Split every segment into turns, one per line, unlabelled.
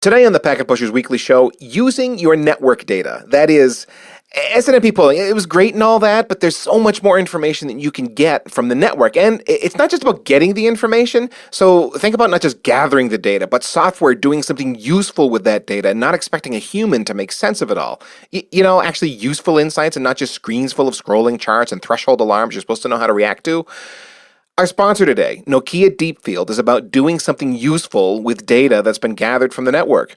Today on the Packet Pushers Weekly Show, using your network data. That is, SNMP polling, it was great and all that, but there's so much more information that you can get from the network. And it's not just about getting the information. So think about not just gathering the data, but software doing something useful with that data and not expecting a human to make sense of it all. Actually useful insights and not just screens full of scrolling charts and threshold alarms you're supposed to know how to react to. Our sponsor today, Nokia Deepfield, is about doing something useful with data that's been gathered from the network.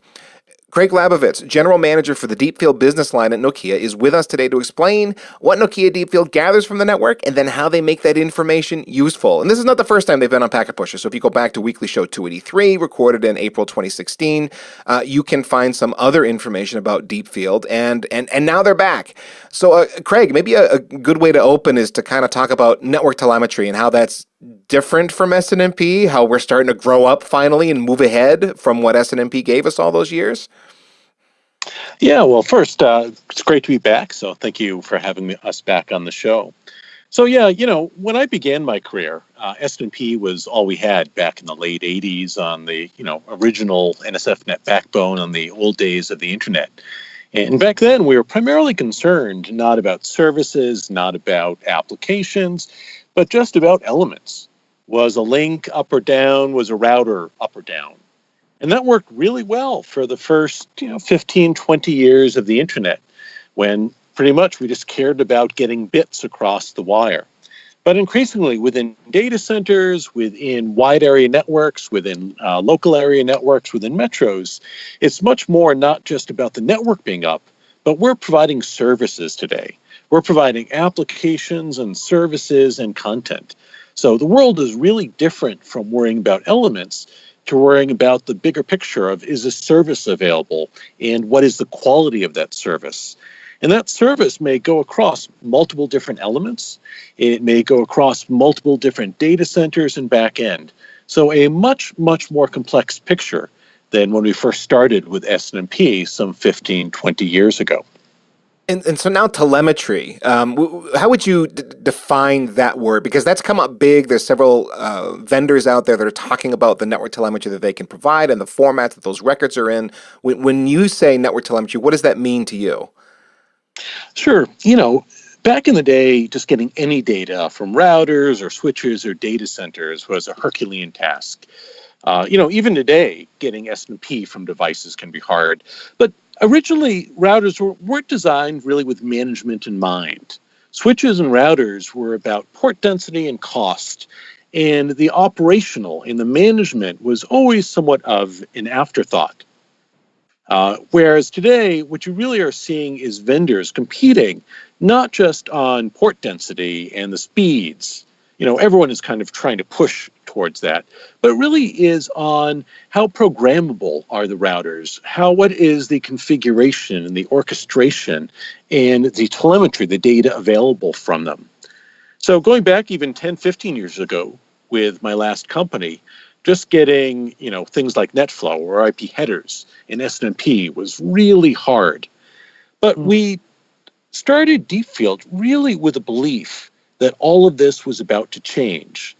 Craig Labovitz, General Manager for the Deepfield business line at Nokia, is with us today to explain what Nokia Deepfield gathers from the network and then how they make that information useful. And this is not the first time they've been on Packet Pusher. So if you go back to Weekly Show 283, recorded in April 2016, you can find some other information about Deepfield. And now they're back. So Craig, maybe a good way to open is to kind of talk about network telemetry and how that's different from SNMP, how we're starting to grow up finally and move ahead from what SNMP gave us all those years?
Yeah, well, first, it's great to be back. So thank you for having us back on the show. So, yeah, when I began my career, SNMP was all we had back in the late 80s on the, original NSFNet backbone on the old days of the internet. And back then, we were primarily concerned not about services, not about applications, but just about elements. Was a link up or down? Was a router up or down? And that worked really well for the first 15, 20 years of the internet, when pretty much we just cared about getting bits across the wire. But increasingly within data centers, within wide area networks, within local area networks, within metros, it's much more not just about the network being up, but we're providing services today. We're providing applications and services and content. So the world is really different from worrying about elements to worrying about the bigger picture of, is a service available and what is the quality of that service? And that service may go across multiple different elements. It may go across multiple different data centers and back end. So a much, much more complex picture than when we first started with SNMP some 15, 20 years ago.
And so now telemetry, how would you define that word? Because that's come up big. There's several vendors out there that are talking about the network telemetry that they can provide and the formats that those records are in. When you say network telemetry, what does that mean to you?
Sure. Back in the day, just getting any data from routers or switches or data centers was a Herculean task. Even today, getting SNMP from devices can be hard. But originally, routers weren't designed really with management in mind. Switches and routers were about port density and cost, and the operational and the management was always somewhat of an afterthought. Whereas today, what you really are seeing is vendors competing not just on port density and the speeds. Everyone is kind of trying to push towards that, but really is on how programmable are the routers, what is the configuration and the orchestration and the telemetry, the data available from them. So going back even 10, 15 years ago with my last company, just getting, things like NetFlow or IP headers in SNMP was really hard. But we started Deepfield really with a belief that all of this was about to change,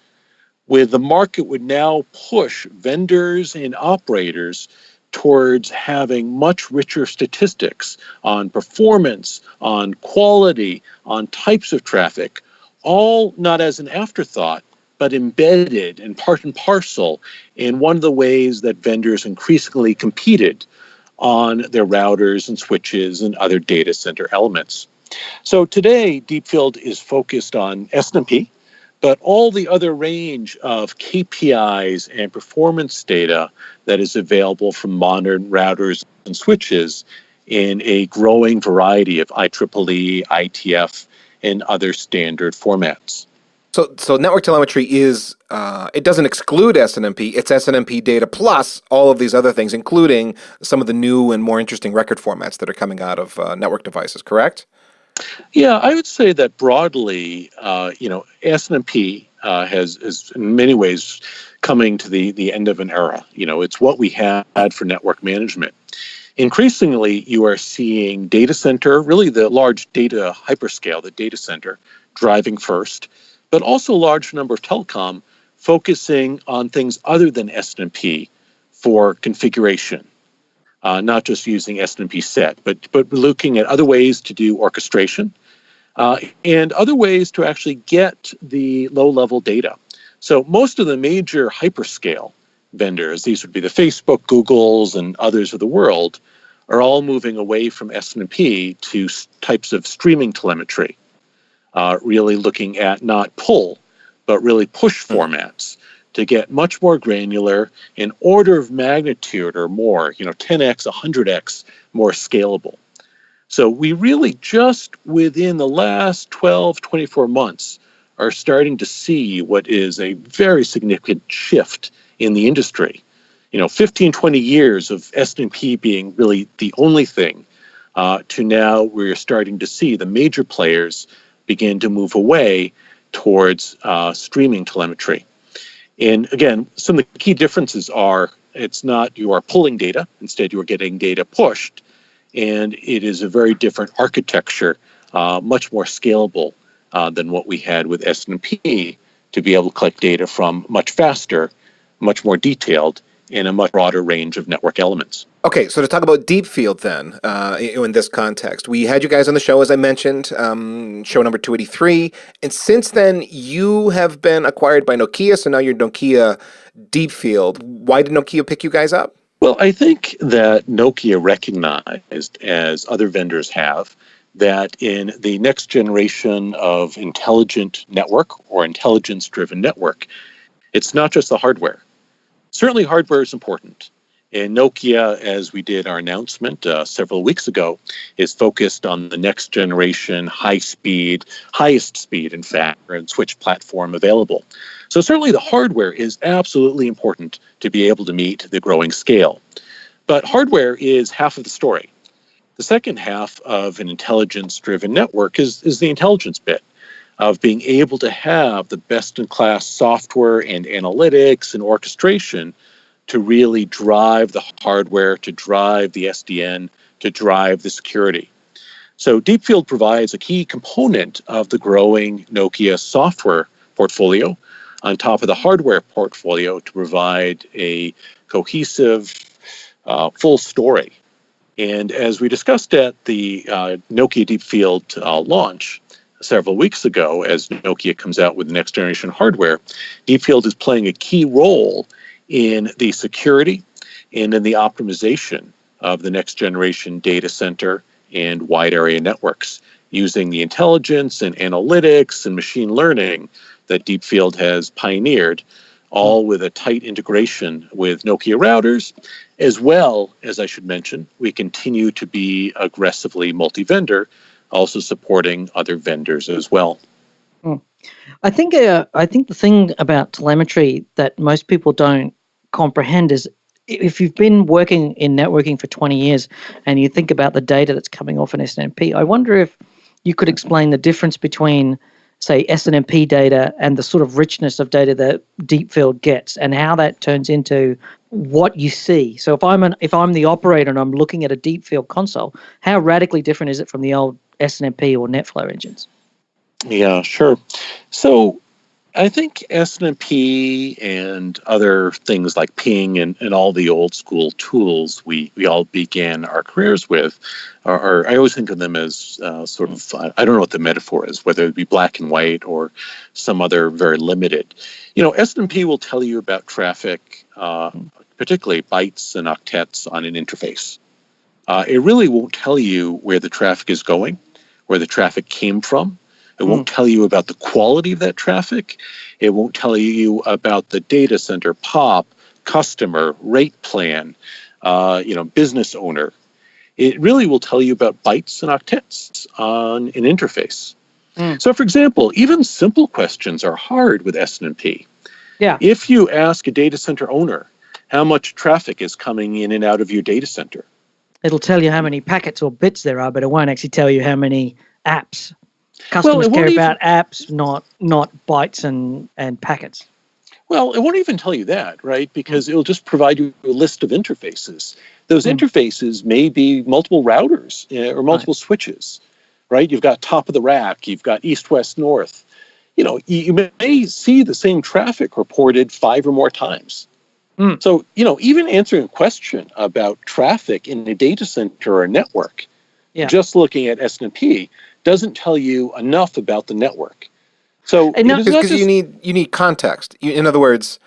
with the market would now push vendors and operators towards having much richer statistics on performance, on quality, on types of traffic, all not as an afterthought, but embedded and part and parcel in one of the ways that vendors increasingly competed on their routers and switches and other data center elements. So today, Deepfield is focused on SNMP, but all the other range of KPIs and performance data that is available from modern routers and switches in a growing variety of IEEE, IETF, and other standard formats.
So network telemetry is, it doesn't exclude SNMP, it's SNMP data plus all of these other things, including some of the new and more interesting record formats that are coming out of network devices, correct?
Yeah, I would say that broadly, SNMP has in many ways coming to the end of an era. It's what we had for network management. Increasingly, you are seeing data center, really the large data hyperscale, the data center, driving first, but also a large number of telecom focusing on things other than SNMP for configuration, not just using SNMP set, but looking at other ways to do orchestration and other ways to actually get the low-level data. So most of the major hyperscale vendors, these would be the Facebook, Googles, and others of the world, are all moving away from SNMP to types of streaming telemetry, really looking at not pull, but really push formats to get much more granular, an order of magnitude or more, 10x, 100x more scalable. So we really just within the last 12, 24 months are starting to see what is a very significant shift in the industry. 15, 20 years of SNMP being really the only thing to now we're starting to see the major players begin to move away towards streaming telemetry. And again, some of the key differences are it's not you are pulling data, instead you are getting data pushed, and it is a very different architecture, much more scalable than what we had with SNMP to be able to collect data from much faster, much more detailed, and a much broader range of network elements.
Okay, so to talk about Deepfield then, in this context, we had you guys on the show, as I mentioned, show number 283, and since then you have been acquired by Nokia, so now you're Nokia Deepfield. Why did Nokia pick you guys up?
Well, I think that Nokia recognized, as other vendors have, that in the next generation of intelligent network or intelligence-driven network, it's not just the hardware. Certainly hardware is important. And Nokia, as we did our announcement several weeks ago, is focused on the next generation highest speed, in fact, and switch platform available. So certainly the hardware is absolutely important to be able to meet the growing scale. But hardware is half of the story. The second half of an intelligence-driven network is the intelligence bit of being able to have the best-in-class software and analytics and orchestration to really drive the hardware, to drive the SDN, to drive the security. So Deepfield provides a key component of the growing Nokia software portfolio on top of the hardware portfolio to provide a cohesive, full story. And as we discussed at the Nokia Deepfield launch several weeks ago, as Nokia comes out with next generation hardware, Deepfield is playing a key role in the security and in the optimization of the next generation data center and wide area networks using the intelligence and analytics and machine learning that Deepfield has pioneered, all with a tight integration with Nokia routers, as well as, I should mention, we continue to be aggressively multi-vendor, also supporting other vendors as well.
I think the thing about telemetry that most people don't comprehend is if you've been working in networking for 20 years and you think about the data that's coming off an SNMP, I wonder if you could explain the difference between, say, SNMP data and the sort of richness of data that Deepfield gets and how that turns into what you see. So if I'm the operator and I'm looking at a Deepfield console, how radically different is it from the old SNMP or NetFlow engines?
Yeah, sure. So I think SNMP and other things like ping and all the old school tools we all began our careers with are I always think of them as sort of, I don't know what the metaphor is, whether it be black and white or some other very limited. SNMP will tell you about traffic, particularly bytes and octets on an interface. It really won't tell you where the traffic is going, where the traffic came from. It won't tell you about the quality of that traffic. It won't tell you about the data center, POP, customer, rate plan, business owner. It really will tell you about bytes and octets on an interface. So, for example, even simple questions are hard with SNMP.
Yeah.
If you ask a data center owner how much traffic is coming in and out of your data center,
it'll tell you how many packets or bits there are, but it won't actually tell you how many apps. Customers care about apps, not bytes and packets.
Well, it won't even tell you that, right? Because it'll just provide you a list of interfaces. Those interfaces may be multiple routers or multiple switches, right? You've got top of the rack, you've got east, west, north. You may see the same traffic reported 5 or more times.
Mm.
So, even answering a question about traffic in a data center or a network,
Yeah.
just looking at SNMP doesn't tell you enough about the network. So
And
it
now,
is not
Because
just
you need context. In other words,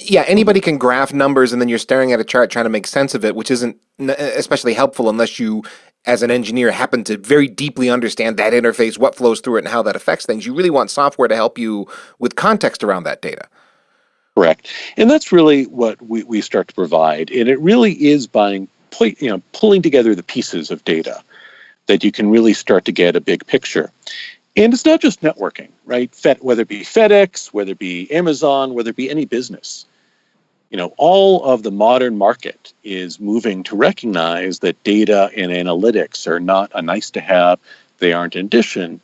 yeah, anybody can graph numbers, and then you're staring at a chart trying to make sense of it, which isn't especially helpful unless you, as an engineer, happen to very deeply understand that interface, what flows through it, and how that affects things. You really want software to help you with context around that data.
correct. And that's really what we start to provide. And it really is by pulling together the pieces of data that you can really start to get a big picture. And it's not just networking, right? Whether it be FedEx, whether it be Amazon, whether it be any business. All of the modern market is moving to recognize that data and analytics are not a nice to have, they aren't an addition,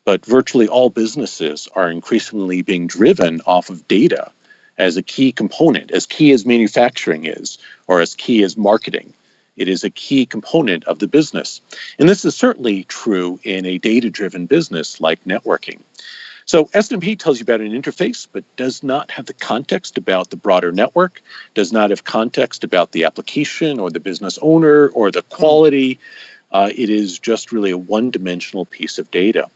but virtually all businesses are increasingly being driven off of data as a key component, as key as manufacturing is, or as key as marketing. It is a key component of the business. And this is certainly true in a data-driven business like networking. So SNMP tells you about an interface, but does not have the context about the broader network, does not have context about the application or the business owner or the quality. It is just really a one-dimensional piece of data.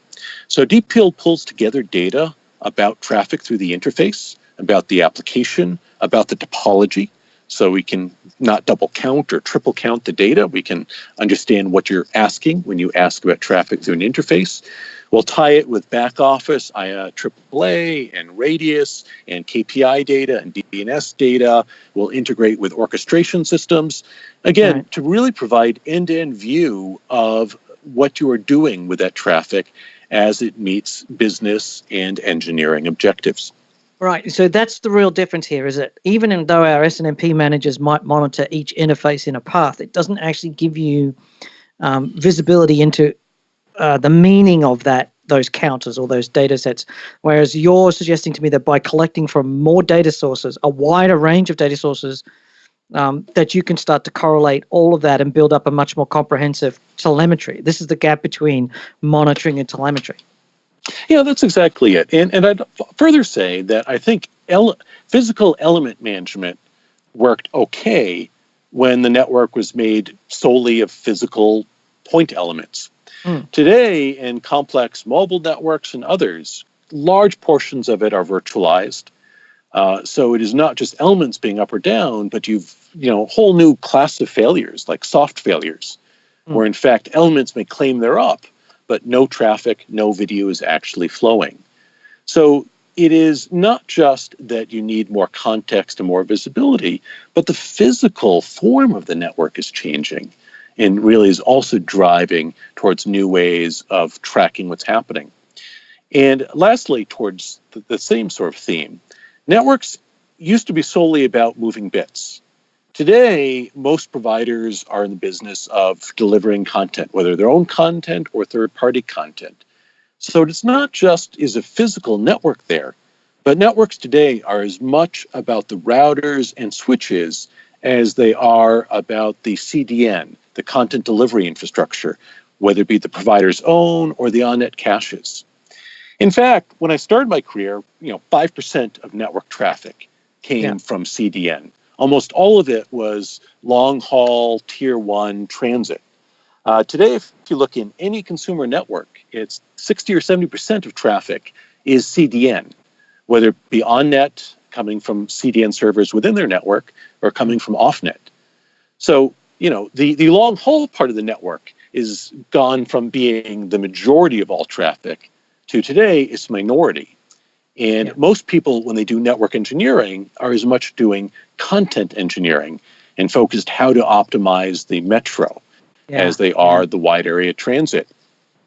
So Deepfield pulls together data about traffic through the interface, about the application, about the topology. So we can not double count or triple count the data. We can understand what you're asking when you ask about traffic through an interface. We'll tie it with back office, AAA and Radius and KPI data and DNS data. We'll integrate with orchestration systems, again,
Right.
to really provide end-to-end view of what you are doing with that traffic as it meets business and engineering objectives.
Right. So that's the real difference here, is that even though our SNMP managers might monitor each interface in a path, it doesn't actually give you visibility into the meaning of those counters or those data sets. Whereas you're suggesting to me that by collecting from more data sources, a wider range of data sources, that you can start to correlate all of that and build up a much more comprehensive telemetry. This is the gap between monitoring and telemetry.
Yeah, that's exactly it. And I'd further say that I think physical element management worked okay when the network was made solely of physical point elements.
Mm.
Today, in complex mobile networks and others, large portions of it are virtualized. So it is not just elements being up or down, but you've a whole new class of failures, like soft failures, where in fact elements may claim they're up, but no traffic, no video is actually flowing. So it is not just that you need more context and more visibility, but the physical form of the network is changing and really is also driving towards new ways of tracking what's happening. And lastly, towards the same sort of theme, networks used to be solely about moving bits. Today, most providers are in the business of delivering content, whether their own content or third-party content. So it's not just is a physical network there, but networks today are as much about the routers and switches as they are about the CDN, the content delivery infrastructure, whether it be the provider's own or the on-net caches. In fact, when I started my career, 5% of network traffic came from CDN. Almost all of it was long-haul, tier 1 transit. Today, if you look in any consumer network, it's 60 or 70% of traffic is CDN, whether it be on-net, coming from CDN servers within their network, or coming from off-net. So, the long-haul part of the network is gone from being the majority of all traffic to today it's minority. And most people, when they do network engineering, are as much doing content engineering and focused how to optimize the metro as they are the wide area transit.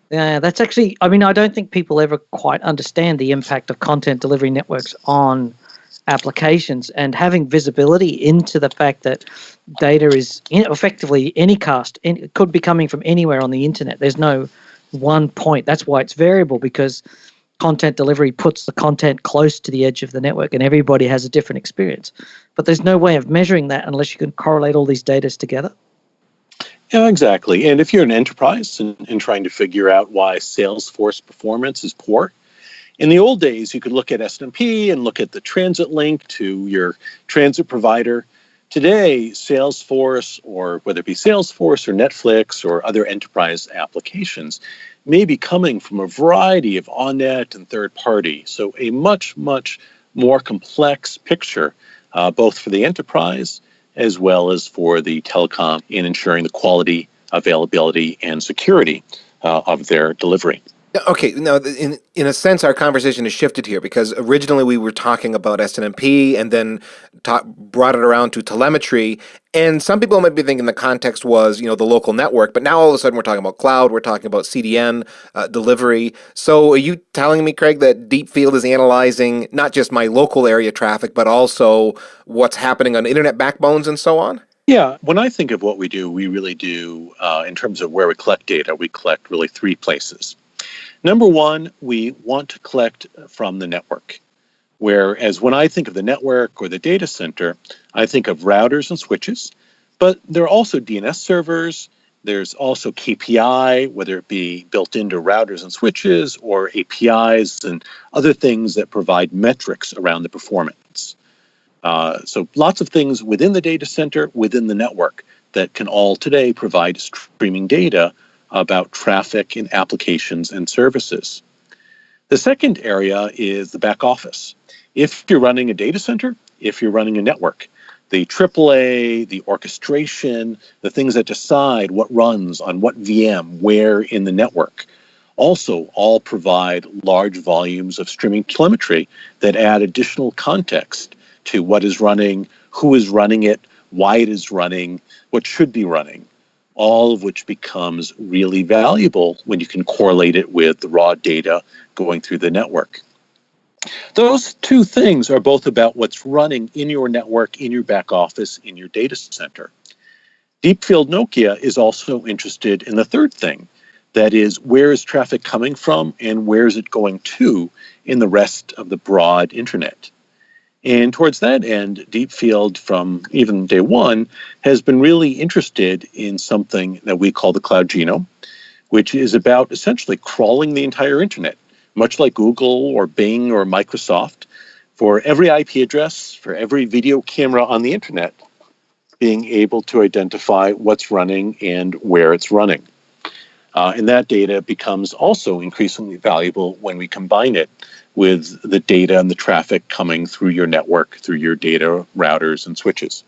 Yeah, that's actually, I don't think people ever quite understand the impact of content delivery networks on applications, and having visibility into the fact that data is effectively anycast. It could be coming from anywhere on the internet. There's no one point. That's why it's variable, because content delivery puts the content close to the edge of the network and everybody has a different experience. But there's no way of measuring that unless you can correlate all these data together.
Yeah, exactly. And if you're an enterprise and trying to figure out why Salesforce performance is poor, In the old days, you could look at SNMP and look at the transit link to your transit provider. Today, Salesforce, or whether it be Salesforce or Netflix or other enterprise applications, may be coming from a variety of on-net and third-party. So a much, much more complex picture, both for the enterprise as well as for the telecom in ensuring the quality, availability, and security of their delivery.
Okay, now in a sense, our conversation has shifted here because originally we were talking about SNMP and then brought it around to telemetry. And some people might be thinking the context was, the local network, but now all of a sudden we're talking about cloud, we're talking about CDN delivery. So are you telling me, Craig, that Deepfield is analyzing not just my local area traffic, but also what's happening on internet backbones and so on?
Yeah, when I think of what we do, we really do, in terms of where we collect data, we collect really three places. Number one, we want to collect from the network. Whereas when I think of the network or the data center, I think of routers and switches, but there are also DNS servers. There's also KPI, whether it be built into routers and switches or APIs and other things that provide metrics around the performance. So lots of things within the data center, within the network that can all today provide streaming data about traffic in applications and services. The second area is the back office. If you're running a data center, if you're running a network, the AAA, the orchestration, the things that decide what runs on what VM, where in the network, also all provide large volumes of streaming telemetry that add additional context to what is running, who is running it, why it is running, what should be running, all of which becomes really valuable when you can correlate it with the raw data going through the network. Those two things are both about what's running in your network, in your back office, in your data center. Deepfield Nokia is also interested in the third thing, that is, where is traffic coming from and where is it going to in the rest of the broad internet? And towards that end, Deepfield, from even day one, has been really interested in something that we call the cloud genome, which is about essentially crawling the entire internet, much like Google or Bing or Microsoft, for every IP address, for every video camera on the internet, being able to identify what's running and where it's running. And that data becomes also increasingly valuable when we combine it with the data and the traffic coming through your network, through your data routers and switches.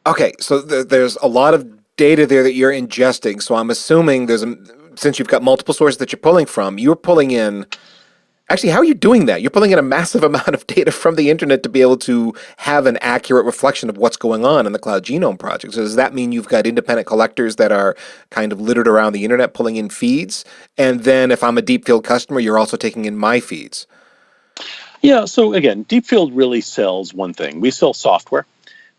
Okay, so there's a lot of data there that you're ingesting. So I'm assuming since you've got multiple sources that you're pulling from, you're pulling in. Actually, how are you doing that? You're pulling in a massive amount of data from the internet to be able to have an accurate reflection of what's going on in the Cloud Genome Project. So does that mean you've got independent collectors that are kind of littered around the internet pulling in feeds? And then if I'm a Deepfield customer, you're also taking in my feeds?
Yeah, so again, Deepfield really sells one thing. We sell software.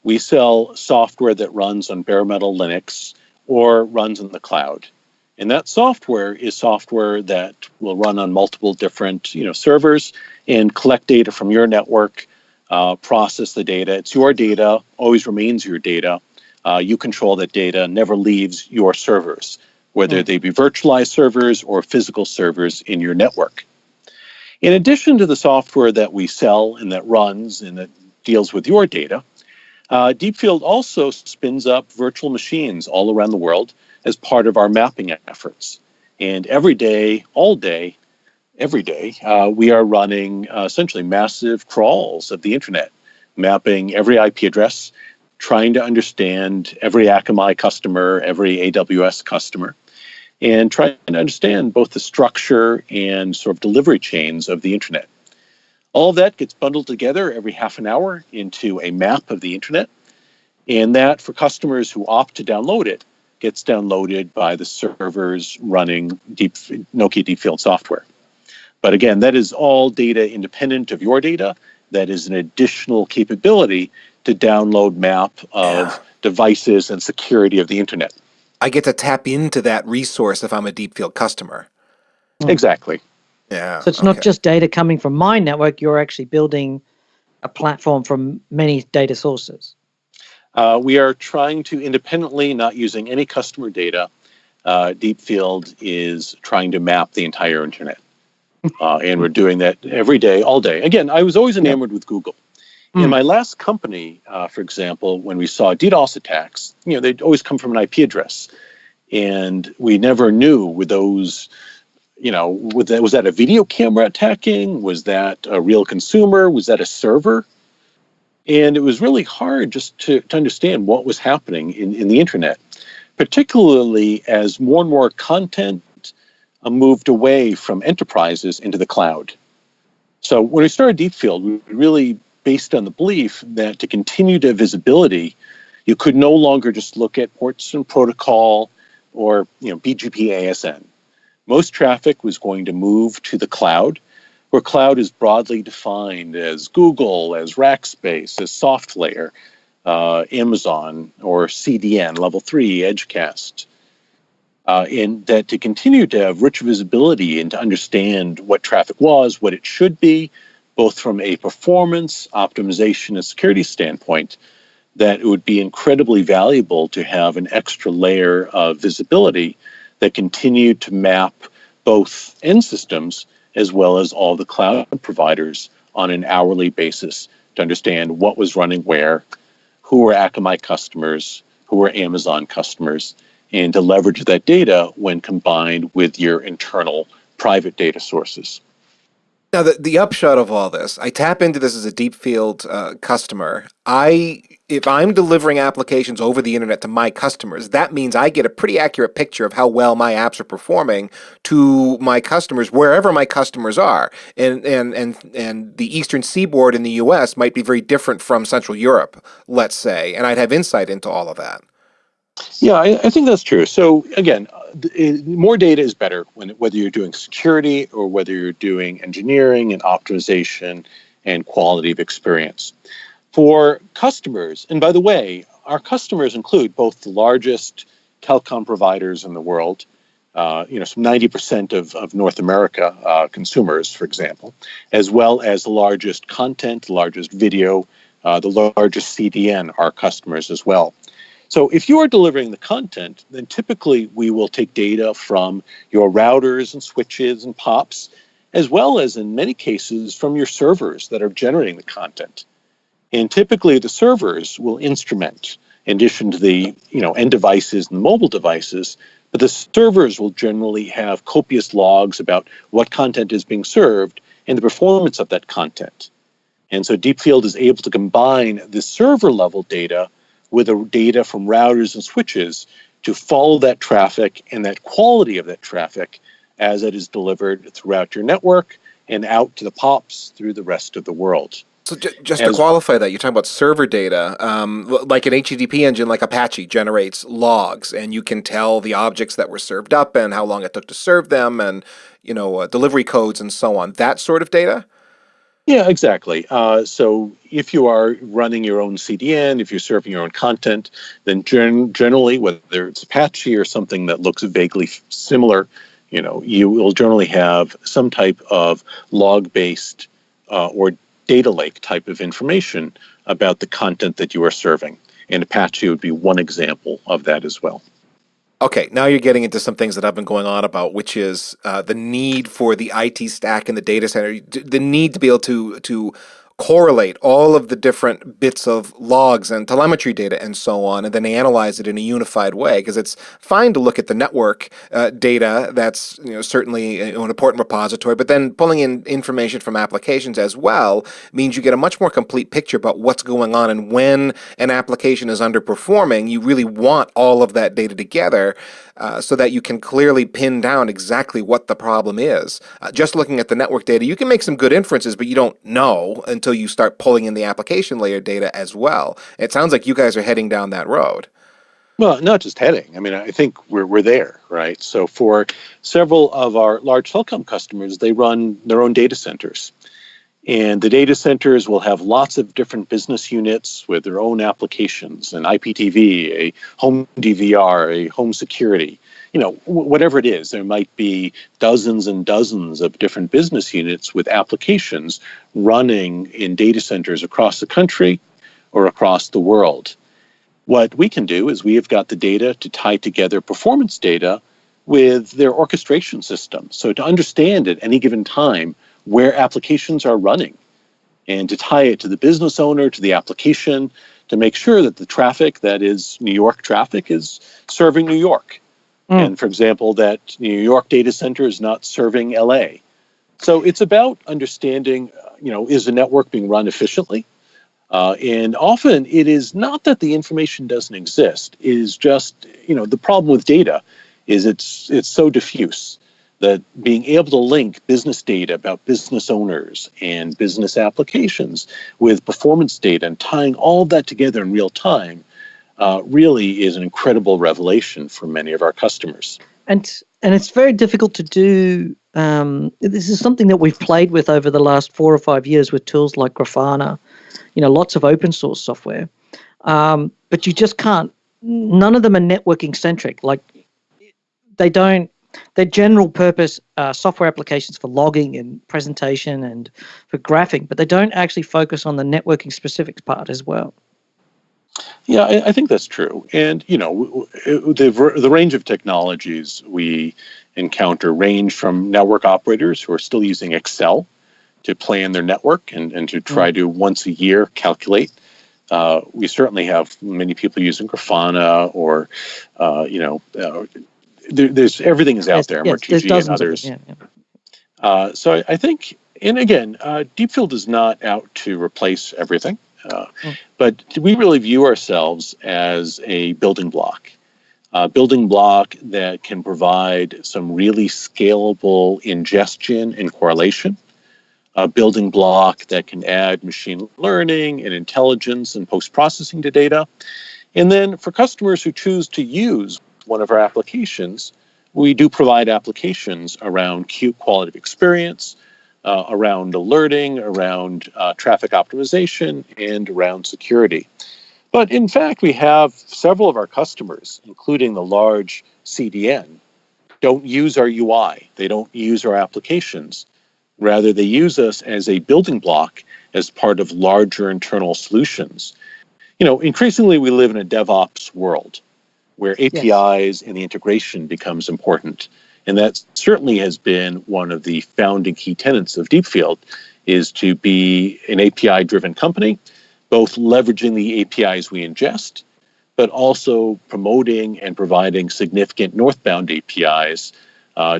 We sell software that runs on bare metal Linux or runs in the cloud. And that software is software that will run on multiple different servers and collect data from your network, process the data. It's your data, always remains your data. You control that data, never leaves your servers, whether they be virtualized servers or physical servers in your network. In addition to the software that we sell and that runs and that deals with your data, Deepfield also spins up virtual machines all around the world as part of our mapping efforts. And every day, all day, every day, we are running essentially massive crawls of the internet, mapping every IP address, trying to understand every Akamai customer, every AWS customer, and trying to understand both the structure and sort of delivery chains of the internet. All of that gets bundled together every half an hour into a map of the internet, and that, for customers who opt to download it, gets downloaded by the servers running Nokia Deepfield software. But again, that is all data independent of your data. That is an additional capability to download map of devices and security of the internet.
I get to tap into that resource if I'm a Deepfield customer.
Exactly.
Yeah.
So it's not just data coming from my network, you're actually building a platform from many data sources.
We are trying to independently, not using any customer data, Deepfield is trying to map the entire internet. And we're doing that every day, all day. Again, I was always enamored with Google. In my last company, for example, when we saw DDoS attacks, they'd always come from an IP address. And we never knew with those, was that a video camera attacking? Was that a real consumer? Was that a server? And it was really hard just to understand what was happening in the internet, particularly as more and more content moved away from enterprises into the cloud. So when we started Deepfield, we really based on the belief that to continue to have visibility, you could no longer just look at ports and protocol or BGP ASN. Most traffic was going to move to the cloud, where cloud is broadly defined as Google, as Rackspace, as SoftLayer, Amazon, or CDN, Level 3, Edgecast. And that to continue to have rich visibility and to understand what traffic was, what it should be, both from a performance, optimization, and security standpoint, that it would be incredibly valuable to have an extra layer of visibility that continued to map both end systems as well as all the cloud providers on an hourly basis to understand what was running where, who were Akamai customers, who were Amazon customers, and to leverage that data when combined with your internal private data sources.
Now, the upshot of all this, I tap into this as a Deepfield customer. If I'm delivering applications over the internet to my customers, that means I get a pretty accurate picture of how well my apps are performing to my customers, wherever my customers are. And the eastern seaboard in the U.S. might be very different from Central Europe, let's say, and I'd have insight into all of that.
Yeah, I think that's true. So again, more data is better whether you're doing security or whether you're doing engineering and optimization and quality of experience. For customers, and by the way, our customers include both the largest telecom providers in the world, some 90% of North America consumers, for example, as well as the largest content, the largest video, the largest CDN, our customers as well. So if you are delivering the content, then typically we will take data from your routers and switches and POPs, as well as in many cases from your servers that are generating the content. And typically the servers will instrument, in addition to the end devices and mobile devices, but the servers will generally have copious logs about what content is being served and the performance of that content. And so Deepfield is able to combine the server level data with the data from routers and switches to follow that traffic and that quality of that traffic as it is delivered throughout your network and out to the POPs through the rest of the world.
So just to qualify that, you're talking about server data, like an HTTP engine like Apache generates logs, and you can tell the objects that were served up and how long it took to serve them and delivery codes and so on, that sort of data?
Yeah, exactly. So if you are running your own CDN, if you're serving your own content, then generally, whether it's Apache or something that looks vaguely similar, you will generally have some type of log-based or data lake type of information about the content that you are serving. And Apache would be one example of that as well.
Okay, now you're getting into some things that I've been going on about, which is the need for the IT stack in the data center, the need to be able to correlate all of the different bits of logs and telemetry data and so on, and then analyze it in a unified way. Because it's fine to look at the network data, that's certainly an important repository, but then pulling in information from applications as well means you get a much more complete picture about what's going on. And when an application is underperforming, you really want all of that data together so that you can clearly pin down exactly what the problem is. Just looking at the network data, you can make some good inferences, but you don't know until you start pulling in the application layer data as well. It sounds like you guys are heading down that road.
Well, not just heading. I mean, I think we're there, right? So for several of our large telecom customers, they run their own data centers. And the data centers will have lots of different business units with their own applications, an IPTV, a home DVR, a home security, whatever it is. There might be dozens and dozens of different business units with applications running in data centers across the country or across the world. What we can do is we have got the data to tie together performance data with their orchestration system. So to understand at any given time where applications are running and to tie it to the business owner, to the application, to make sure that the traffic that is New York traffic is serving New York. And for example, that New York data center is not serving LA. So it's about understanding, is the network being run efficiently? And often it is not that the information doesn't exist. It is just, the problem with data is it's so diffuse that being able to link business data about business owners and business applications with performance data and tying all of that together in real time really is an incredible revelation for many of our customers.
And it's very difficult to do. This is something that we've played with over the last 4 or 5 years with tools like Grafana, lots of open source software. But you just can't, none of them are networking centric. Like they're general purpose software applications for logging and presentation and for graphing, but they don't actually focus on the networking specifics part as well.
Yeah, I think that's true. And, the range of technologies we encounter range from network operators who are still using Excel to plan their network and to try to once a year calculate. We certainly have many people using Grafana or, there's everything is out there, MRTG and others. So I think, and again, Deepfield is not out to replace everything. But we really view ourselves as a building block that can provide some really scalable ingestion and correlation, a building block that can add machine learning and intelligence and post-processing to data. And then for customers who choose to use one of our applications, we do provide applications around quality of experience, around alerting, around traffic optimization, and around security. But in fact, we have several of our customers, including the large CDN, don't use our UI. They don't use our applications. Rather, they use us as a building block as part of larger internal solutions. Increasingly, we live in a DevOps world where APIs and the integration becomes important. And that certainly has been one of the founding key tenets of Deepfield, is to be an API-driven company, both leveraging the APIs we ingest, but also promoting and providing significant northbound APIs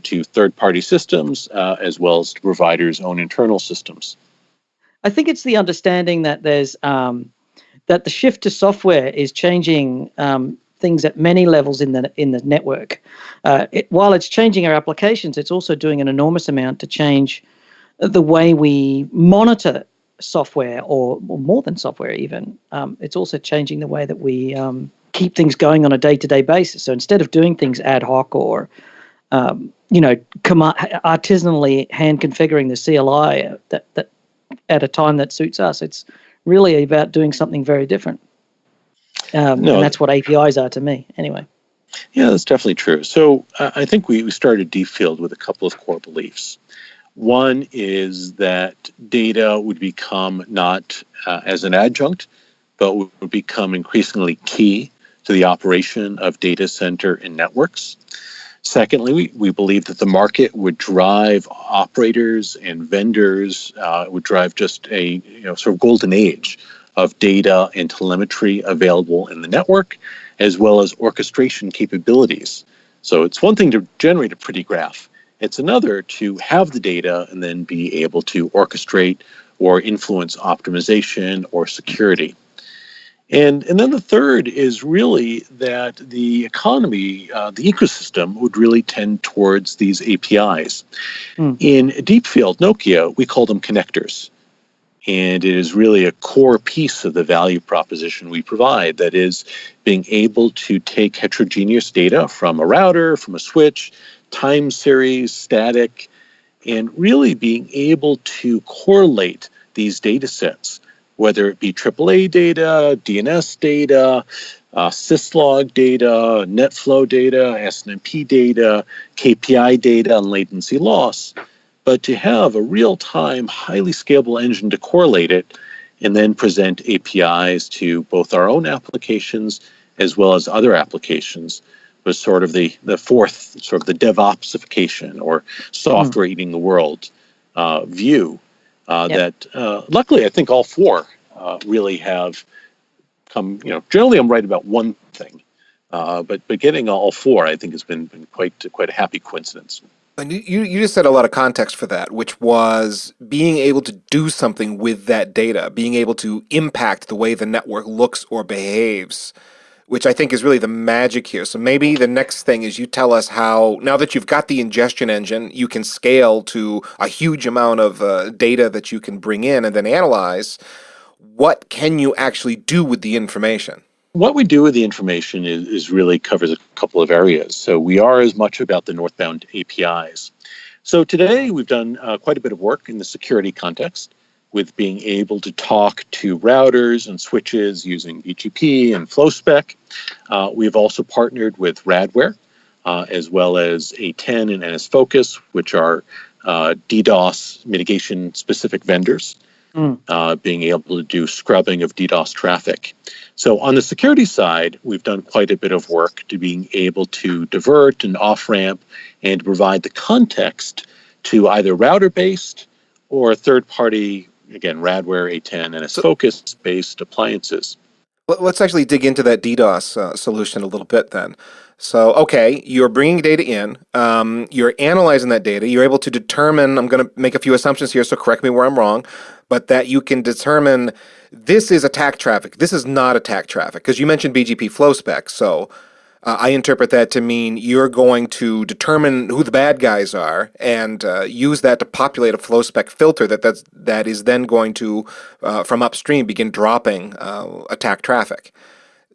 to third-party systems, as well as to providers' own internal systems.
I think it's the understanding that there's that the shift to software is changing things at many levels in the network. While it's changing our applications, it's also doing an enormous amount to change the way we monitor software, or more than software even. It's also changing the way that we keep things going on a day-to-day basis. So instead of doing things ad hoc or artisanally hand configuring the CLI that at a time that suits us, it's really about doing something very different. And that's what APIs are to me, anyway.
Yeah, that's definitely true. So I think we started Deepfield with a couple of core beliefs. One is that data would become not as an adjunct, but would become increasingly key to the operation of data center and networks. Secondly, we believe that the market would drive operators and vendors, would drive just a sort of golden age of data and telemetry available in the network, as well as orchestration capabilities. So it's one thing to generate a pretty graph. It's another to have the data and then be able to orchestrate or influence optimization or security. And then the third is really that the economy, the ecosystem would really tend towards these APIs. In Deepfield, Nokia, we call them connectors. And it is really a core piece of the value proposition we provide, that is being able to take heterogeneous data from a router, from a switch, time series, static, and really being able to correlate these data sets, whether it be AAA data, DNS data, syslog data, NetFlow data, SNMP data, KPI data, and latency loss, but to have a real-time, highly scalable engine to correlate it and then present APIs to both our own applications as well as other applications was sort of the fourth, sort of the DevOpsification or software eating the world view. That luckily, I think all four really have come. Generally, I'm right about one thing, but getting all four, I think, has been quite a happy coincidence.
And you just said a lot of context for that, which was being able to do something with that data, being able to impact the way the network looks or behaves, which I think is really the magic here. So maybe the next thing is you tell us how, now that you've got the ingestion engine, you can scale to a huge amount of data that you can bring in and then analyze. What can you actually do with the information?
What we do with the information is really covers a couple of areas. So we are as much about the northbound APIs. So today we've done quite a bit of work in the security context with being able to talk to routers and switches using BGP and FlowSpec. We've also partnered with Radware, as well as A10 and NSFocus, which are DDoS mitigation specific vendors. Being able to do scrubbing of DDoS traffic. So on the security side, we've done quite a bit of work to being able to divert and off-ramp and provide the context to either router-based or third-party, again, Radware, A10, and NSFocus-based appliances.
Let's actually dig into that DDoS solution a little bit then. So, okay, you're bringing data in, you're analyzing that data, you're able to determine, I'm going to make a few assumptions here, so correct me where I'm wrong, but that you can determine this is attack traffic, this is not attack traffic, because you mentioned BGP flow spec, so I interpret that to mean you're going to determine who the bad guys are and use that to populate a flow spec filter that is then going to, from upstream, begin dropping attack traffic.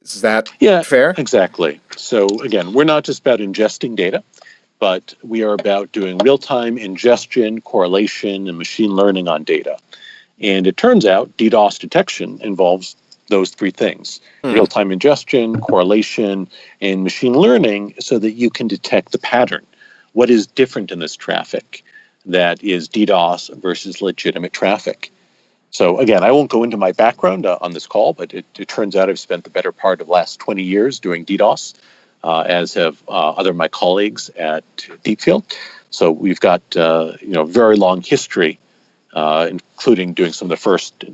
Is that fair?
Exactly. So again, we're not just about ingesting data, but we are about doing real-time ingestion, correlation, and machine learning on data. And it turns out DDoS detection involves those three things: real-time ingestion, correlation, and machine learning, so that you can detect the pattern. What is different in this traffic that is DDoS versus legitimate traffic? So again, I won't go into my background on this call, but it turns out I've spent the better part of the last 20 years doing DDoS, as have other of my colleagues at Deepfield. So we've got very long history, including doing some of the first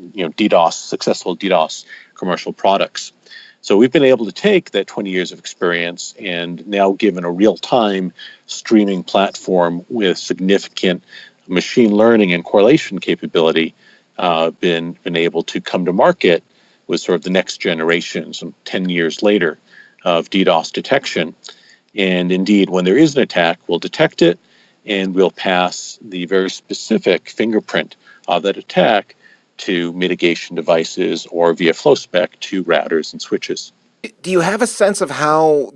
successful DDoS commercial products. So we've been able to take that 20 years of experience and now, given a real-time streaming platform with significant machine learning and correlation capability, been able to come to market with sort of the next generation, some 10 years later, of DDoS detection. And indeed, when there is an attack, we'll detect it and we'll pass the very specific fingerprint of that attack to mitigation devices or via FlowSpec to routers and switches.
Do you have a sense of how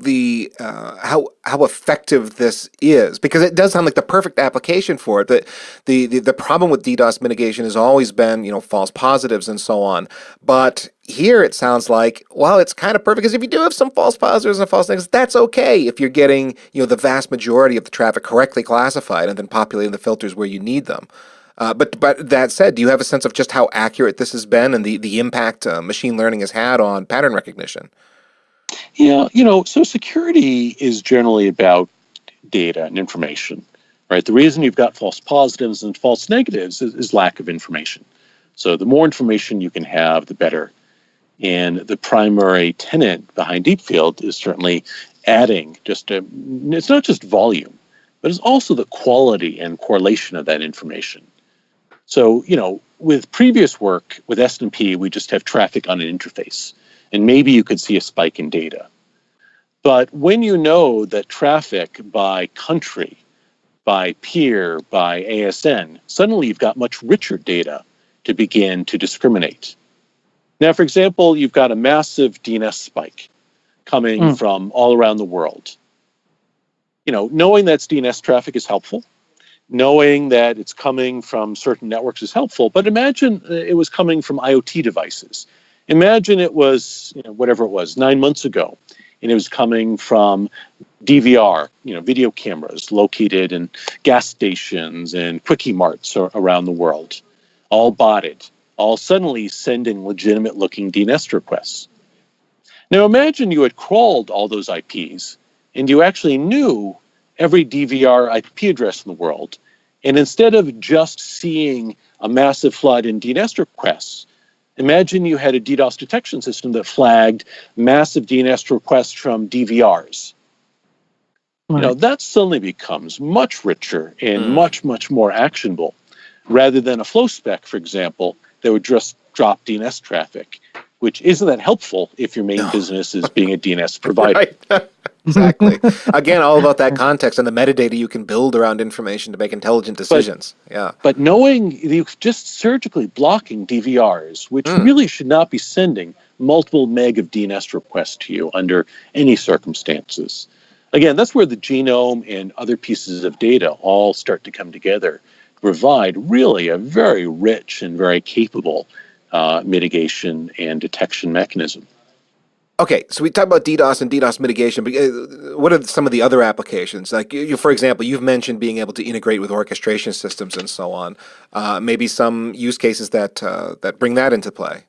how effective this is? Because it does sound like the perfect application for it. But the problem with DDoS mitigation has always been false positives and so on. But here it sounds like, well, it's kind of perfect, because if you do have some false positives and false negatives, that's okay if you're getting the vast majority of the traffic correctly classified and then populating the filters where you need them. But that said, do you have a sense of just how accurate this has been and the impact machine learning has had on pattern recognition?
Yeah, so security is generally about data and information, right? The reason you've got false positives and false negatives is lack of information. So the more information you can have, the better. And the primary tenet behind Deepfield is certainly adding it's not just volume, but it's also the quality and correlation of that information. So, with previous work with SNMP, we just have traffic on an interface, and maybe you could see a spike in data. But when you know that traffic by country, by peer, by ASN, suddenly you've got much richer data to begin to discriminate. Now, for example, you've got a massive DNS spike coming from all around the world. Knowing that's DNS traffic is helpful. Knowing that it's coming from certain networks is helpful, but imagine it was coming from IoT devices. Imagine it was, whatever it was, 9 months ago, and it was coming from DVR, video cameras located in gas stations and quickie marts around the world, all botted, all suddenly sending legitimate-looking DNS requests. Now imagine you had crawled all those IPs and you actually knew every DVR IP address in the world, and instead of just seeing a massive flood in DNS requests, imagine you had a DDoS detection system that flagged massive DNS requests from DVRs.
Right.
That suddenly becomes much richer and much, much more actionable, rather than a flow spec, for example, that would just drop DNS traffic, which isn't that helpful if your main business is being a DNS provider.
Right. Exactly. Again, all about that context and the metadata you can build around information to make intelligent decisions.
But knowing you just surgically blocking DVRs, which really should not be sending multiple meg of DNS requests to you under any circumstances. Again, that's where the genome and other pieces of data all start to come together to provide really a very rich and very capable mitigation and detection mechanism.
Okay, so we talked about DDoS and DDoS mitigation, but what are some of the other applications? Like, for example, you've mentioned being able to integrate with orchestration systems and so on. Maybe some use cases that bring that into play.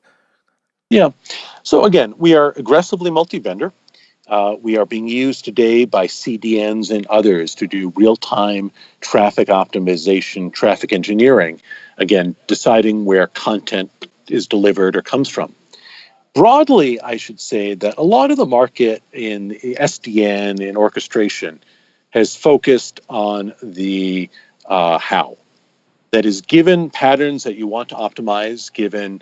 Yeah. So again, we are aggressively multi-vendor. We are being used today by CDNs and others to do real-time traffic optimization, traffic engineering, again, deciding where content is delivered or comes from. Broadly, I should say that a lot of the market in SDN and orchestration has focused on the how. That is, given patterns that you want to optimize, given,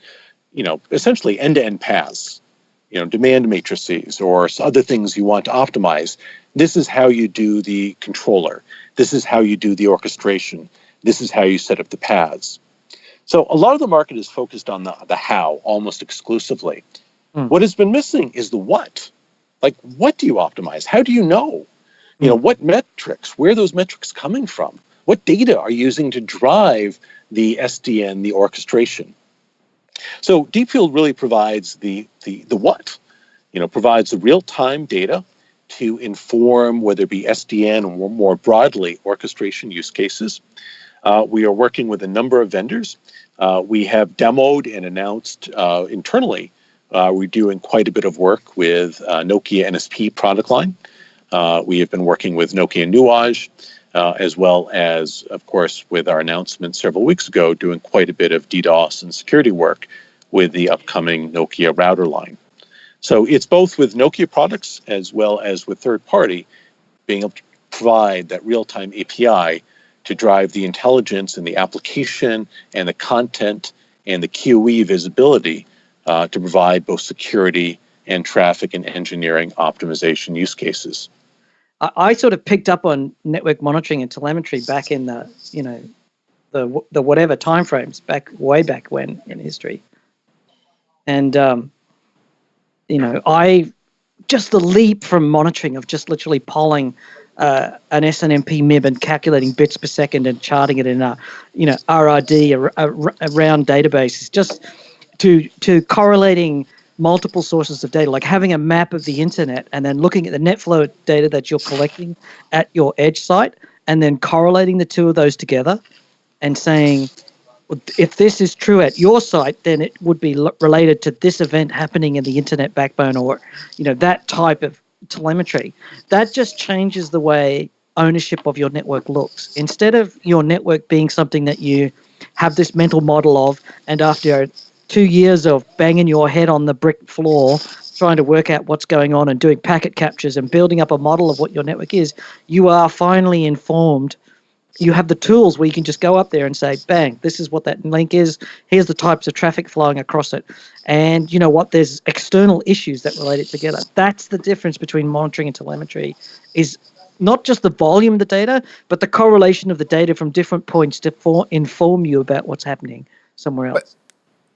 essentially end-to-end paths, demand matrices or other things you want to optimize, this is how you do the controller. This is how you do the orchestration. This is how you set up the paths. So a lot of the market is focused on the how almost exclusively. What has been missing is the what. Like, what do you optimize? How do you know? What metrics? Where are those metrics coming from? What data are you using to drive the SDN, the orchestration? So Deepfield really provides the what. Provides the real-time data to inform whether it be SDN or more broadly orchestration use cases. We are working with a number of vendors. We have demoed and announced internally. We're doing quite a bit of work with Nokia NSP product line. We have been working with Nokia Nuage, as well as, of course, with our announcement several weeks ago, doing quite a bit of DDoS and security work with the upcoming Nokia router line. So it's both with Nokia products as well as with third party, being able to provide that real-time API to drive the intelligence and the application and the content and the QoE visibility to provide both security and traffic and engineering optimization use cases.
I sort of picked up on network monitoring and telemetry back in the whatever timeframes way back when in history, and I just the leap from monitoring of just literally polling an SNMP MIB and calculating bits per second and charting it in a RRD a round database is just to correlating multiple sources of data, like having a map of the internet and then looking at the net flow data that you're collecting at your edge site and then correlating the two of those together and saying, if this is true at your site, then it would be related to this event happening in the internet backbone or, that type of telemetry. That just changes the way ownership of your network looks. Instead of your network being something that you have this mental model of, and after 2 years of banging your head on the brick floor, trying to work out what's going on and doing packet captures and building up a model of what your network is, you are finally informed. You have the tools where you can just go up there and say, bang, this is what that link is. Here's the types of traffic flowing across it. And you know what? There's external issues that relate it together. That's the difference between monitoring and telemetry, is not just the volume of the data, but the correlation of the data from different points to inform you about what's happening somewhere else.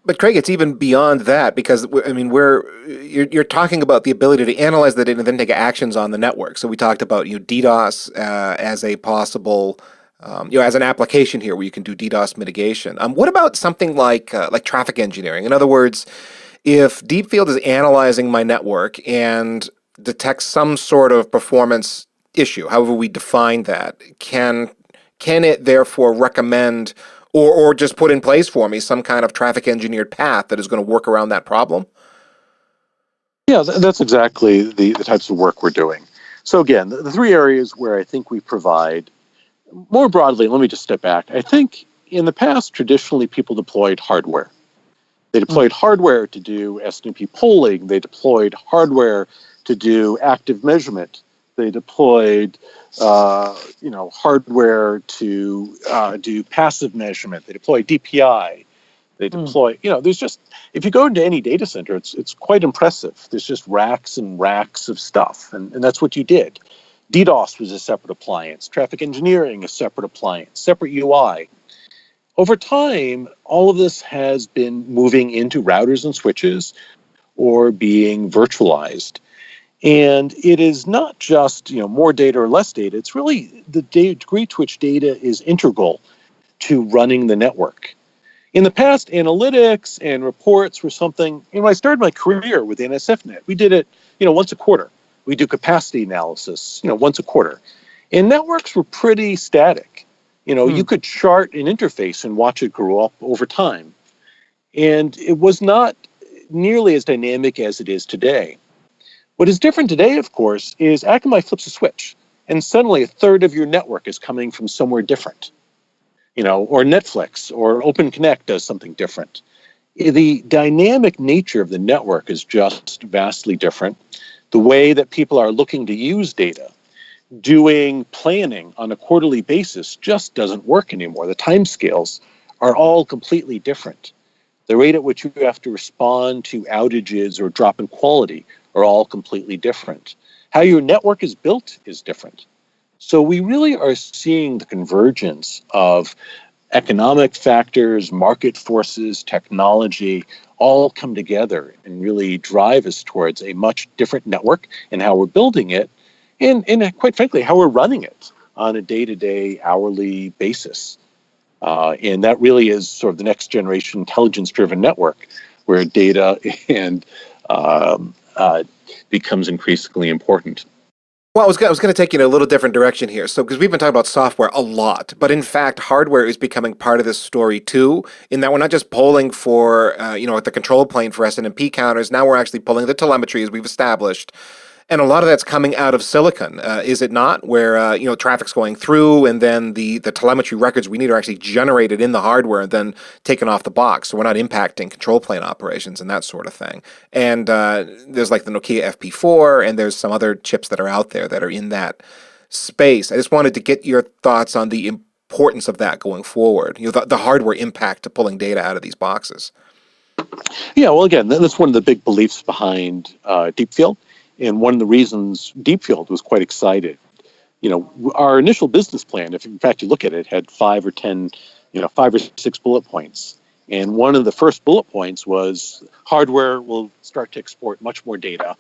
But Craig, it's even beyond that, because you're talking about the ability to analyze the data and then take actions on the network. So we talked about DDoS as a possible, as an application here where you can do DDoS mitigation. What about something like traffic engineering? In other words, if Deepfield is analyzing my network and detects some sort of performance issue, however we define that, can it therefore recommend or just put in place for me some kind of traffic engineered path that is going to work around that problem?
Yeah, that's exactly the types of work we're doing. So again, the three areas where I think we provide, more broadly, let me just step back. I think in the past, traditionally, people deployed hardware. They deployed hardware to do SNMP polling. They deployed hardware to do active measurement. They deployed, hardware to do passive measurement. They deployed DPI. They deploy, there's just, if you go into any data center, it's quite impressive. There's just racks and racks of stuff, and that's what you did. DDoS was a separate appliance. Traffic engineering, a separate appliance, separate UI. Over time, all of this has been moving into routers and switches or being virtualized. And it is not just more data or less data. It's really the degree to which data is integral to running the network. In the past, analytics and reports were something, I started my career with NSFNet. We did it, once a quarter. We do capacity analysis, once a quarter. And networks were pretty static. You could chart an interface and watch it grow up over time. And it was not nearly as dynamic as it is today. What is different today, of course, is Akamai flips a switch, and suddenly a third of your network is coming from somewhere different. Or Netflix or OpenConnect does something different. The dynamic nature of the network is just vastly different. The way that people are looking to use data, doing planning on a quarterly basis just doesn't work anymore. The timescales are all completely different. The rate at which you have to respond to outages or drop in quality are all completely different. How your network is built is different. So we really are seeing the convergence of economic factors, market forces, technology, all come together and really drive us towards a much different network and how we're building it, and quite frankly, how we're running it on a day-to-day, hourly basis. And that really is sort of the next generation intelligence-driven network where data and becomes increasingly important.
Well, I was going to take you in a little different direction here. So, because we've been talking about software a lot, but in fact, hardware is becoming part of this story too, in that we're not just polling for, the control plane for SNMP counters. Now we're actually pulling the telemetry, as we've established. And a lot of that's coming out of silicon, is it not? Where, traffic's going through, and then the telemetry records we need are actually generated in the hardware and then taken off the box. So we're not impacting control plane operations and that sort of thing. And there's like the Nokia FP4, and there's some other chips that are out there that are in that space. I just wanted to get your thoughts on the importance of that going forward, the hardware impact to pulling data out of these boxes.
Yeah, well, again, that's one of the big beliefs behind Deepfield. And one of the reasons Deepfield was quite excited, our initial business plan, if in fact you look at it, had 5 or 6 bullet points. And one of the first bullet points was hardware will start to export much more data.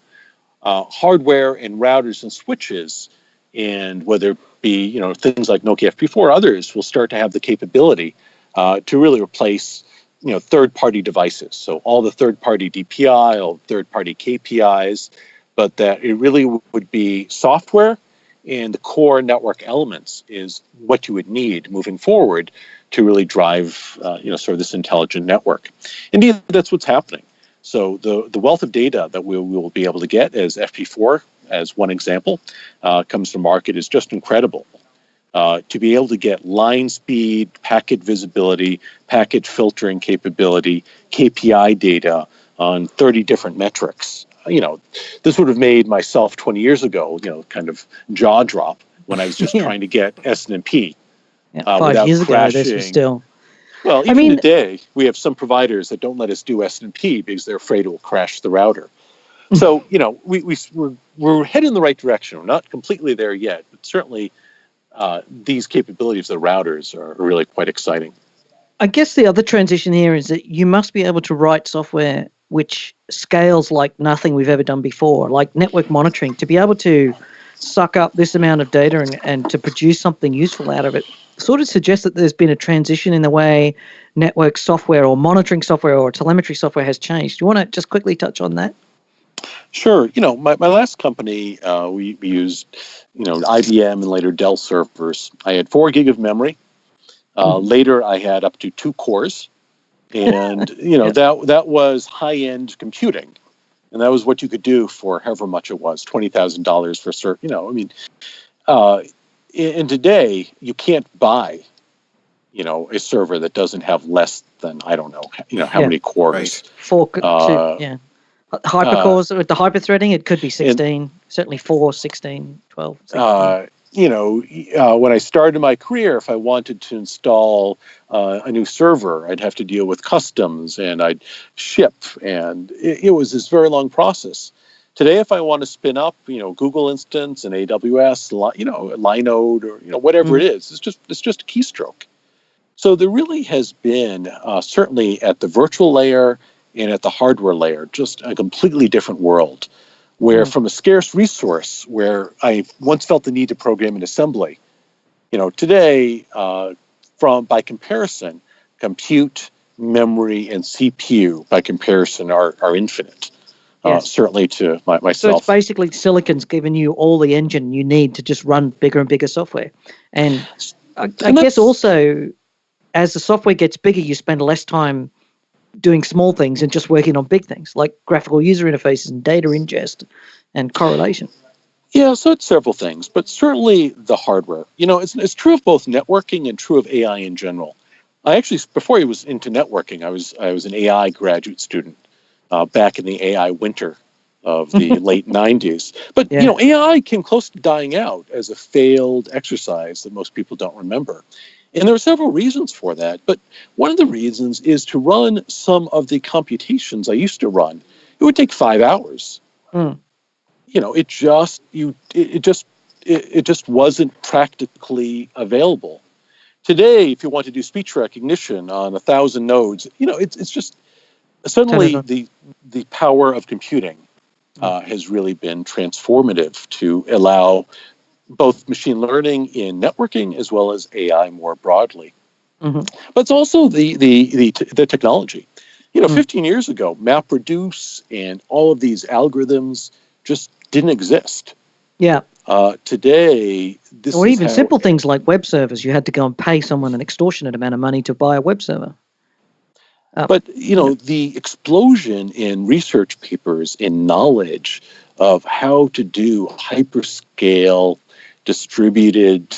Hardware and routers and switches, and whether it be, things like Nokia FP4 or others, will start to have the capability to really replace, third-party devices. So all the third-party DPI, all third-party KPIs, but that it really would be software and the core network elements is what you would need moving forward to really drive, sort of this intelligent network. Indeed, that's what's happening. So the wealth of data that we will be able to get as FP4, as one example, comes to market is just incredible. To be able to get line speed, packet visibility, packet filtering capability, KPI data on 30 different metrics. This would have made myself 20 years ago, kind of jaw drop when I was just trying to get SNMP.
Yeah, 5 years ago, this was still...
Well, even today, we have some providers that don't let us do SNMP because they're afraid it will crash the router. So, we're heading in the right direction. We're not completely there yet, but certainly these capabilities of the routers are really quite exciting.
I guess the other transition here is that you must be able to write software which scales like nothing we've ever done before, like network monitoring, to be able to suck up this amount of data and to produce something useful out of it sort of suggests that there's been a transition in the way network software or monitoring software or telemetry software has changed. Do you want to just quickly touch on that?
Sure. My last company, we used, IBM and later Dell servers. I had 4 gig of memory. Later, I had up to 2 cores. And, that was high-end computing. And that was what you could do for however much it was, $20,000 for certain. Uh, and today you can't buy, a server that doesn't have less than, I don't know, how
Yeah.
many cores.
Yeah. Hypercores with the hyperthreading, it could be 16, certainly 4, 16, 12. 16.
When I started my career, if I wanted to install a new server, I'd have to deal with customs and I'd ship, and it was this very long process. Today, if I want to spin up, Google instance and AWS, Linode, or whatever it is, it's just a keystroke. So there really has been, certainly at the virtual layer and at the hardware layer, just a completely different world, where from a scarce resource, where I once felt the need to program in assembly, today, by comparison, compute, memory, and CPU, by comparison, are infinite.
Yes.
Certainly to myself.
So it's basically silicon's giving you all the engine you need to just run bigger and bigger software. And I guess also, as the software gets bigger, you spend less time doing small things and just working on big things like graphical user interfaces and data ingest and correlation.
Yeah, so it's several things, but certainly the hardware. It's true of both networking and true of AI in general. I actually, before I was into networking, I was an AI graduate student back in the AI winter of the late 90s. But, AI came close to dying out as a failed exercise that most people don't remember. And there are several reasons for that. But one of the reasons is to run some of the computations I used to run. It would take 5 hours. It just wasn't practically available. Today, if you want to do speech recognition on 1,000 nodes, it's just suddenly the power of computing has really been transformative to allow both machine learning in networking as well as AI more broadly. But it's also the technology. 15 years ago, MapReduce and all of these algorithms just didn't exist.
Yeah.
Today,
or even simple things like web servers. You had to go and pay someone an extortionate amount of money to buy a web server.
But, the explosion in research papers, in knowledge of how to do hyperscale distributed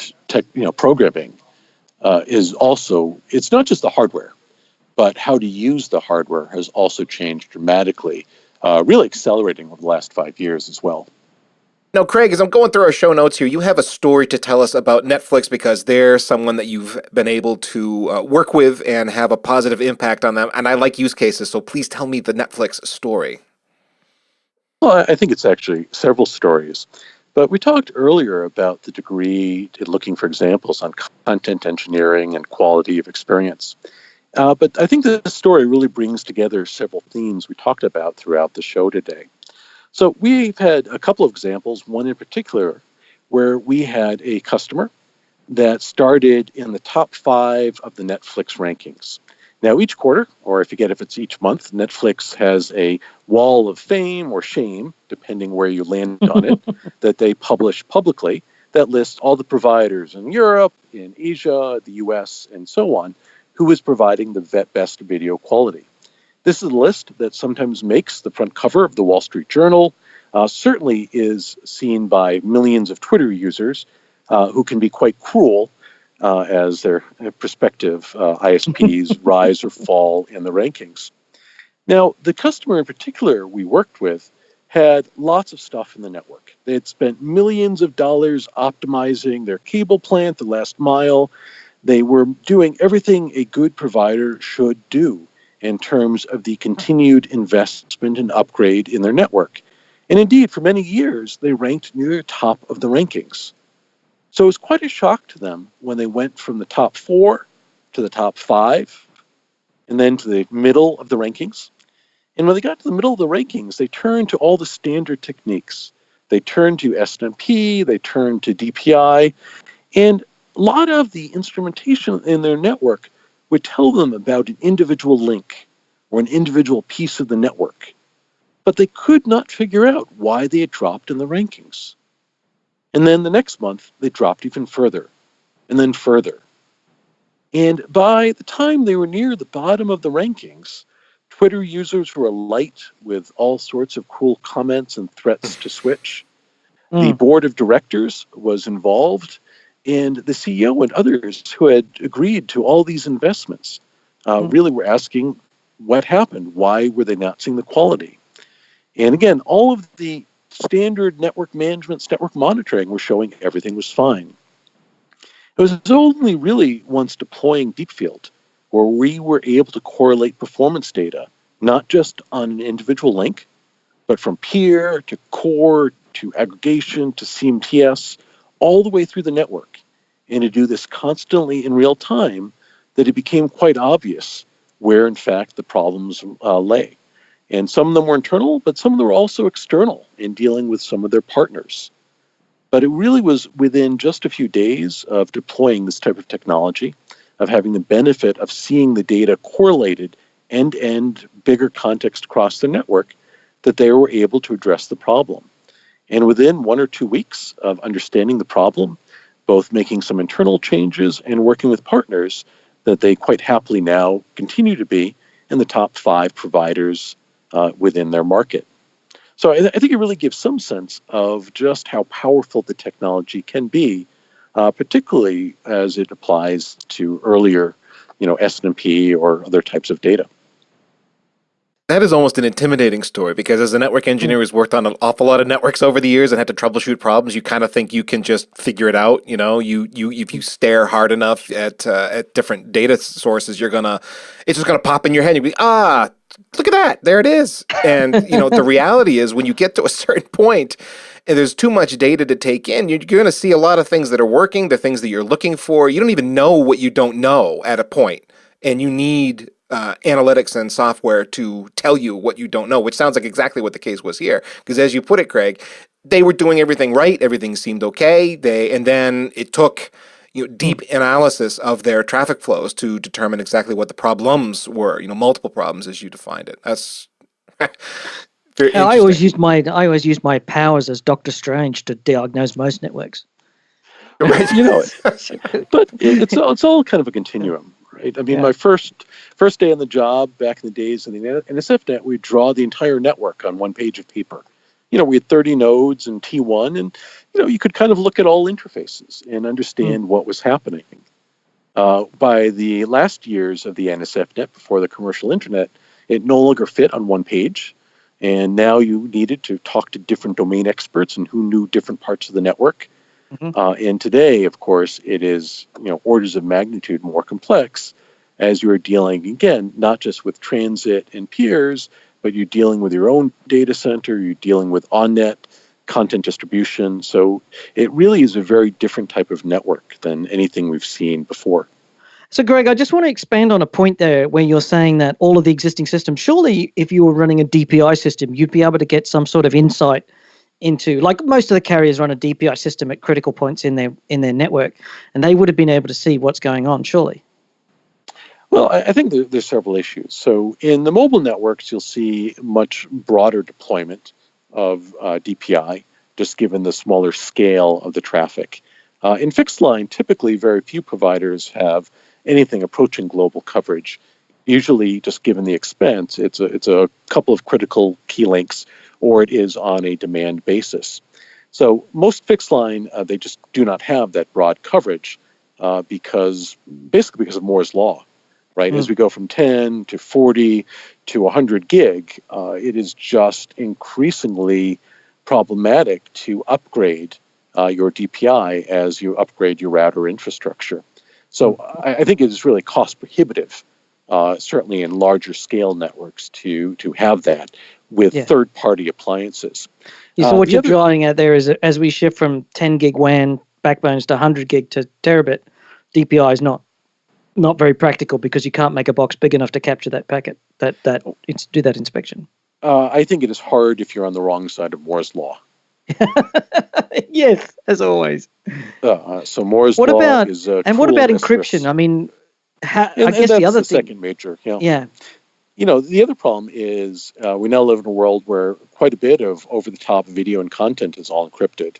programming is also, it's not just the hardware, but how to use the hardware has also changed dramatically, really accelerating over the last 5 years as well.
Now, Craig, as I'm going through our show notes here, you have a story to tell us about Netflix because they're someone that you've been able to work with and have a positive impact on them. And I like use cases, so please tell me the Netflix story.
Well, I think it's actually several stories. But we talked earlier about the degree in looking for examples on content engineering and quality of experience. But I think the story really brings together several themes we talked about throughout the show today. So we've had a couple of examples, one in particular, where we had a customer that started in the top 5 of the Netflix rankings. Now, each quarter, or I forget if it's each month, Netflix has a wall of fame or shame, depending where you land on it, that they publish publicly that lists all the providers in Europe, in Asia, the US, and so on, who is providing the best video quality. This is a list that sometimes makes the front cover of the Wall Street Journal, certainly is seen by millions of Twitter users who can be quite cruel as their prospective ISPs rise or fall in the rankings. Now, the customer in particular we worked with had lots of stuff in the network. They had spent millions of dollars optimizing their cable plant, the last mile. They were doing everything a good provider should do in terms of the continued investment and upgrade in their network. And indeed, for many years, they ranked near the top of the rankings. So it was quite a shock to them when they went from the top 4 to the top 5, and then to the middle of the rankings. And when they got to the middle of the rankings, they turned to all the standard techniques. They turned to SNMP, they turned to DPI, and a lot of the instrumentation in their network would tell them about an individual link or an individual piece of the network. But they could not figure out why they had dropped in the rankings. And then the next month, they dropped even further, and then further. And by the time they were near the bottom of the rankings, Twitter users were alight with all sorts of cool comments and threats to switch. The board of directors was involved, and the CEO and others who had agreed to all these investments really were asking what happened. Why were they not seeing the quality? And again, all of the standard network management, network monitoring were showing everything was fine. It was only really once deploying Deepfield where we were able to correlate performance data, not just on an individual link, but from peer to core to aggregation to CMTS, all the way through the network. And to do this constantly in real time, that it became quite obvious where, in fact, the problems lay. And some of them were internal, but some of them were also external in dealing with some of their partners. But it really was within just a few days of deploying this type of technology, of having the benefit of seeing the data correlated end-to-end, bigger context across the network, that they were able to address the problem. And within 1 or 2 weeks of understanding the problem, both making some internal changes and working with partners, that they quite happily now continue to be in the top 5 providers within their market. So I think it really gives some sense of just how powerful the technology can be, particularly as it applies to earlier, SNMP or other types of data.
That is almost an intimidating story because as a network engineer who's worked on an awful lot of networks over the years and had to troubleshoot problems, you kind of think you can just figure it out. If you stare hard enough at different data sources, it's just gonna pop in your head. You'll be, look at that, there it is. And the reality is when you get to a certain point and there's too much data to take in, you're going to see a lot of things that are working, the things that you're looking for. You don't even know what you don't know at a point, and you need analytics and software to tell you what you don't know, which sounds like exactly what the case was here. Because as you put it, Craig, they were doing everything right, everything seemed okay. And then it took deep analysis of their traffic flows to determine exactly what the problems were. Multiple problems as you defined it. That's very interesting.
I always use my powers as Doctor Strange to diagnose most networks.
Right.
But it's all kind of a continuum. Right. I mean, my first day on the job back in the days in the NSFnet, we'd draw the entire network on one page of paper. We had 30 nodes in T1, and you could kind of look at all interfaces and understand what was happening. By the last years of the NSFnet, before the commercial internet, it no longer fit on one page, and now you needed to talk to different domain experts and who knew different parts of the network. And today, of course, it is orders of magnitude more complex as you're dealing, again, not just with transit and peers, but you're dealing with your own data center, you're dealing with on-net content distribution. So it really is a very different type of network than anything we've seen before.
So, Greg, I just want to expand on a point there where you're saying that all of the existing systems, surely if you were running a DPI system, you'd be able to get some sort of insight into, like most of the carriers run a DPI system at critical points in their network, and they would have been able to see what's going on, surely.
Well, I think there's several issues. So in the mobile networks, you'll see much broader deployment of DPI, just given the smaller scale of the traffic. In fixed line, typically very few providers have anything approaching global coverage. Usually, just given the expense, it's a couple of critical key links, or it is on a demand basis. So most fixed line, they just do not have that broad coverage because of Moore's law, right? As we go from 10 to 40 to 100 gig, it is just increasingly problematic to upgrade your DPI as you upgrade your router infrastructure. So I think it is really cost prohibitive, certainly in larger scale networks, to have that with third-party appliances.
So what you're drawing at there is as we shift from 10 gig WAN backbones to 100 gig to terabit, DPI is not very practical because you can't make a box big enough to capture that packet, do that inspection.
I think it is hard if you're on the wrong side of Moore's law.
Yes, as always.
So Moore's law is
and what about encryption? I mean, I guess the other thing.
Second major. Yeah. The other problem is we now live in a world where quite a bit of over-the-top video and content is all encrypted.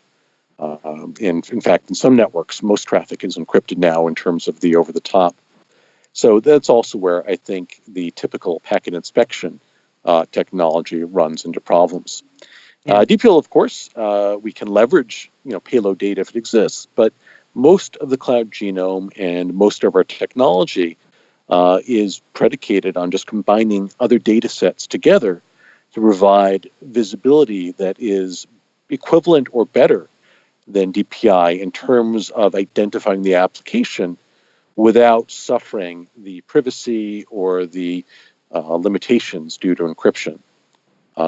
In fact, in some networks, most traffic is encrypted now in terms of the over-the-top. So that's also where I think the typical packet inspection technology runs into problems.
Yeah.
Deepfield, of course, we can leverage payload data if it exists, but most of the cloud genome and most of our technology is predicated on just combining other data sets together to provide visibility that is equivalent or better than DPI in terms of identifying the application without suffering the privacy or the limitations due to encryption.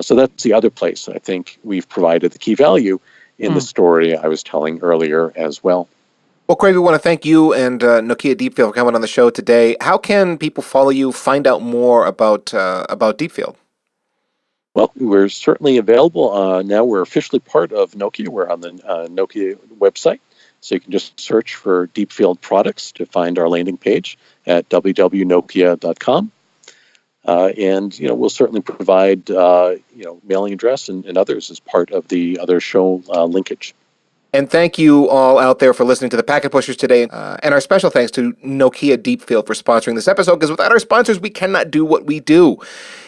So that's the other place I think we've provided the key value in the story I was telling earlier as well.
Well, Craig, we want to thank you and Nokia Deepfield for coming on the show today. How can people follow you, find out more about Deepfield?
Well, we're certainly available. Now we're officially part of Nokia. We're on the Nokia website. So you can just search for Deepfield products to find our landing page at www.nokia.com. And we'll certainly provide mailing address and others as part of the other show linkage.
And thank you all out there for listening to the Packet Pushers today. And our special thanks to Nokia Deepfield for sponsoring this episode, because without our sponsors, we cannot do what we do.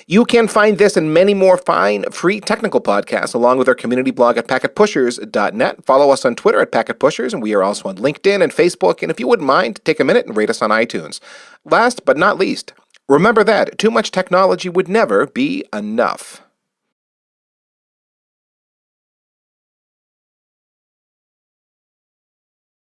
You can find this and many more fine, free technical podcasts, along with our community blog at packetpushers.net. Follow us on Twitter at Packet Pushers, and we are also on LinkedIn and Facebook. And if you wouldn't mind, take a minute and rate us on iTunes. Last but not least, remember that too much technology would never be enough.